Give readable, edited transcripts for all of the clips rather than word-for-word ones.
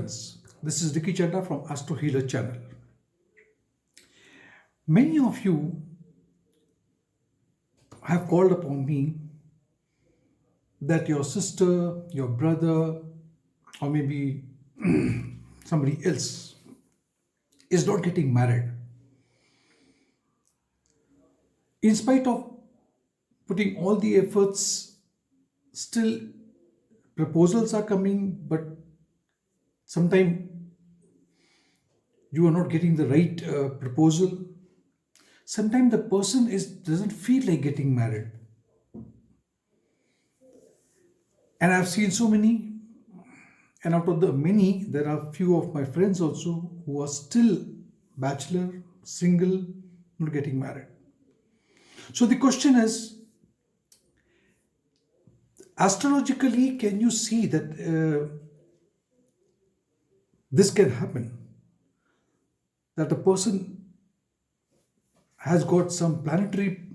friends. This is Ricky Chadha from Astro Healer channel. Many of you have called upon me that your sister, your brother, or maybe somebody else is not getting married. In spite of putting all the efforts, still proposals are coming, but sometimes you are not getting the right proposal. Sometimes the person doesn't feel like getting married. And I've seen so many, and out of the many, there are few of my friends also who are still bachelor, single, not getting married. So the question is, astrologically, can you see that this can happen? That a person has got some planetary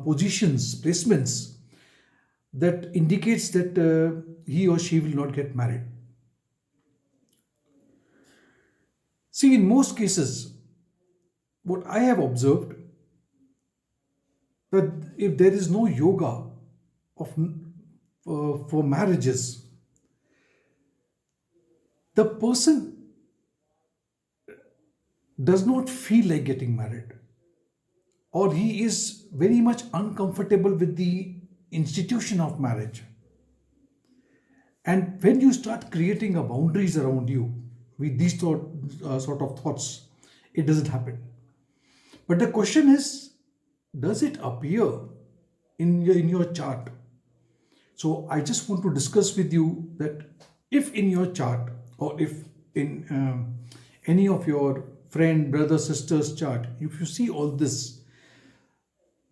positions, placements that indicates that he or she will not get married. See, in most cases, what I have observed, that if there is no yoga of for marriages, the person does not feel like getting married, or he is very much uncomfortable with the institution of marriage. And when you start creating a boundaries around you with these sort of thoughts, it doesn't happen. But the question is, does it appear in your chart? So I just want to discuss with you that if in your chart, or if in any of your friend, brother, sister's chart, if you see all this,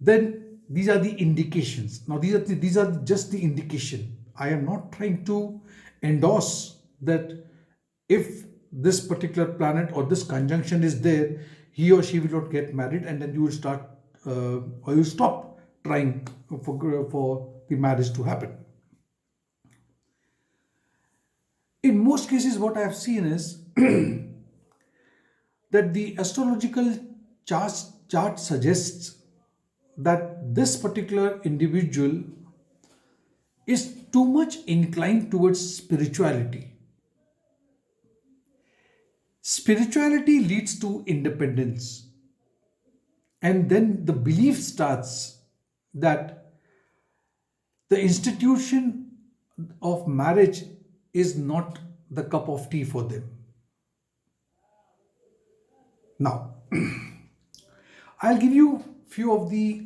then these are the indications. Now these are just the indication. I am not trying to endorse that if this particular planet or this conjunction is there, he or she will not get married, and then you will start or you stop trying for the marriage to happen. In most cases, what I have seen is that the astrological chart suggests that this particular individual is too much inclined towards spirituality. Spirituality leads to independence, and then the belief starts that the institution of marriage is not the cup of tea for them. Now, I'll give you few of the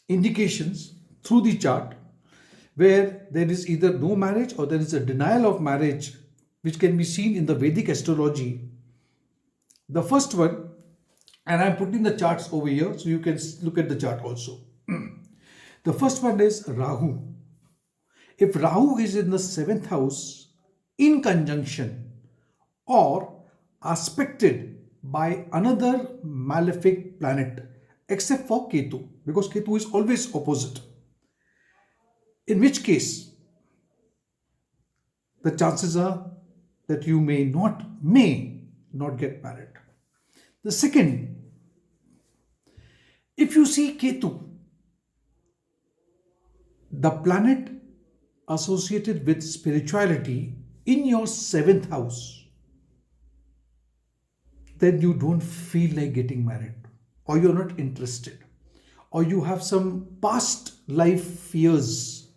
indications through the chart where there is either no marriage or there is a denial of marriage, which can be seen in the Vedic astrology. The first one, and I'm putting the charts over here so you can look at the chart also. The first one is Rahu. If Rahu is in the 7th house in conjunction or aspected by another malefic planet, except for Ketu, because Ketu is always opposite, in which case the chances are that you may not get married. The second, if you see Ketu, the planet associated with spirituality, in your 7th house, then you don't feel like getting married, or you're not interested, or you have some past life fears.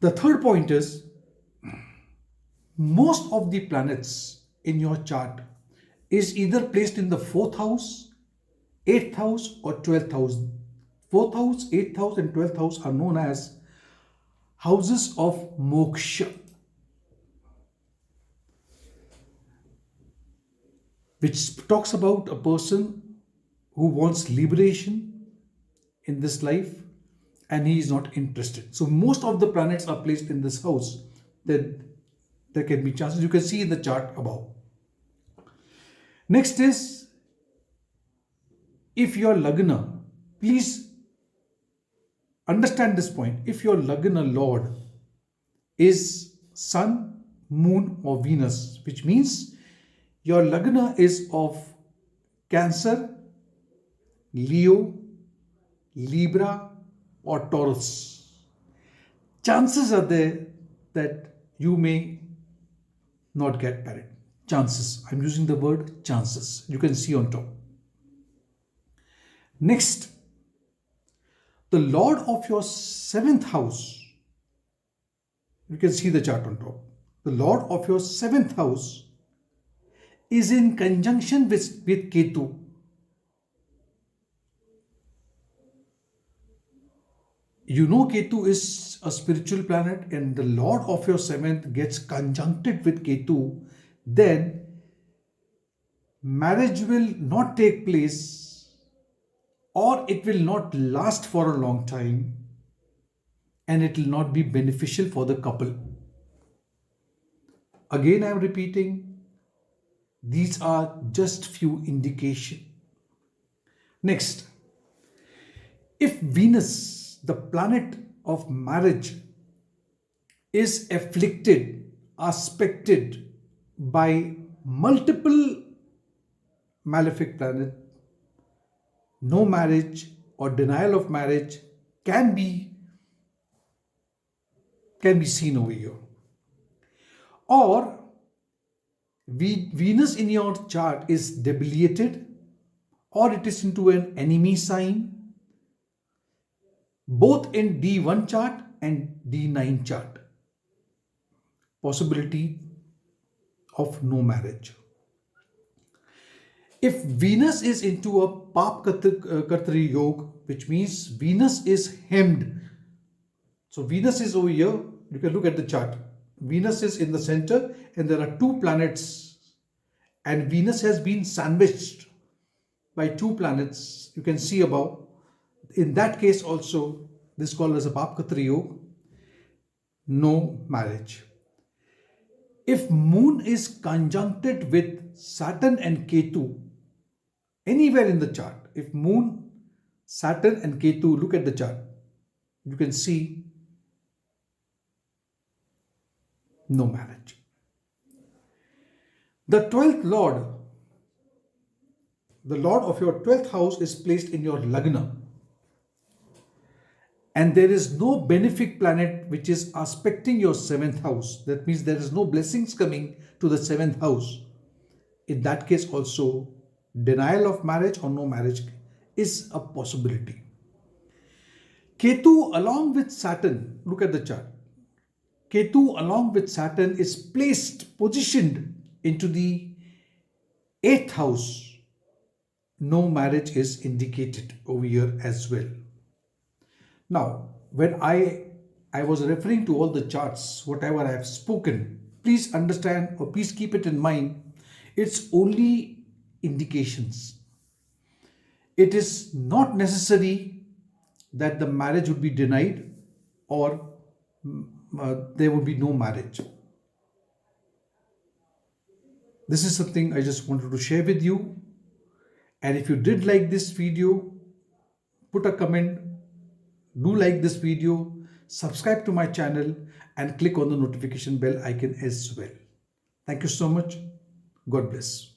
The third point is, most of the planets in your chart is either placed in the 4th house, 8th house, or 12th house. 4th house, 8th house, and 12th house are known as houses of moksha, which talks about a person who wants liberation in this life and he is not interested. So most of the planets are placed in this house. Then there can be chances. You can see in the chart above. Next is, if your Lagna, please understand this point. If your Lagna Lord is Sun, Moon or Venus, which means your Lagna is of Cancer, Leo, Libra, or Taurus. Chances are there that you may not get married. Chances. I'm using the word chances. You can see on top. Next, the Lord of your seventh house. You can see the chart on top. The Lord of your seventh house is in conjunction with Ketu. You know Ketu is a spiritual planet, and the Lord of your seventh gets conjuncted with Ketu, then marriage will not take place, or it will not last for a long time, and it will not be beneficial for the couple. Again, I am repeating, these are just few indications. Next, if Venus, the planet of marriage, is afflicted, aspected by multiple malefic planets, no marriage or denial of marriage can be seen over here. Or Venus in your chart is debilitated, or it is into an enemy sign, both in D1 chart and D9 chart. Possibility of no marriage. If Venus is into a Pap Kartri Yoga, which means Venus is hemmed. So Venus is over here. You can look at the chart. Venus is in the center and there are two planets, and Venus has been sandwiched by two planets. You can see above. In that case also, this is called as a Pap Kartri Yoga. No marriage. If Moon is conjuncted with Saturn and Ketu, anywhere in the chart, if Moon, Saturn and Ketu, look at the chart, you can see no marriage. The 12th Lord, the Lord of your 12th house is placed in your Lagna. And there is no benefic planet which is aspecting your 7th house. That means there is no blessings coming to the 7th house. In that case also, denial of marriage or no marriage is a possibility. Ketu along with Saturn, look at the chart. Ketu along with Saturn is positioned into the 8th house. No marriage is indicated over here as well. Now, when I was referring to all the charts, whatever I have spoken, please understand or please keep it in mind, it's only indications. It is not necessary that the marriage would be denied or there would be no marriage. This is something I just wanted to share with you. And if you did like this video, put a comment, do like this video, subscribe to my channel and click on the notification bell icon as well. Thank you so much. God bless.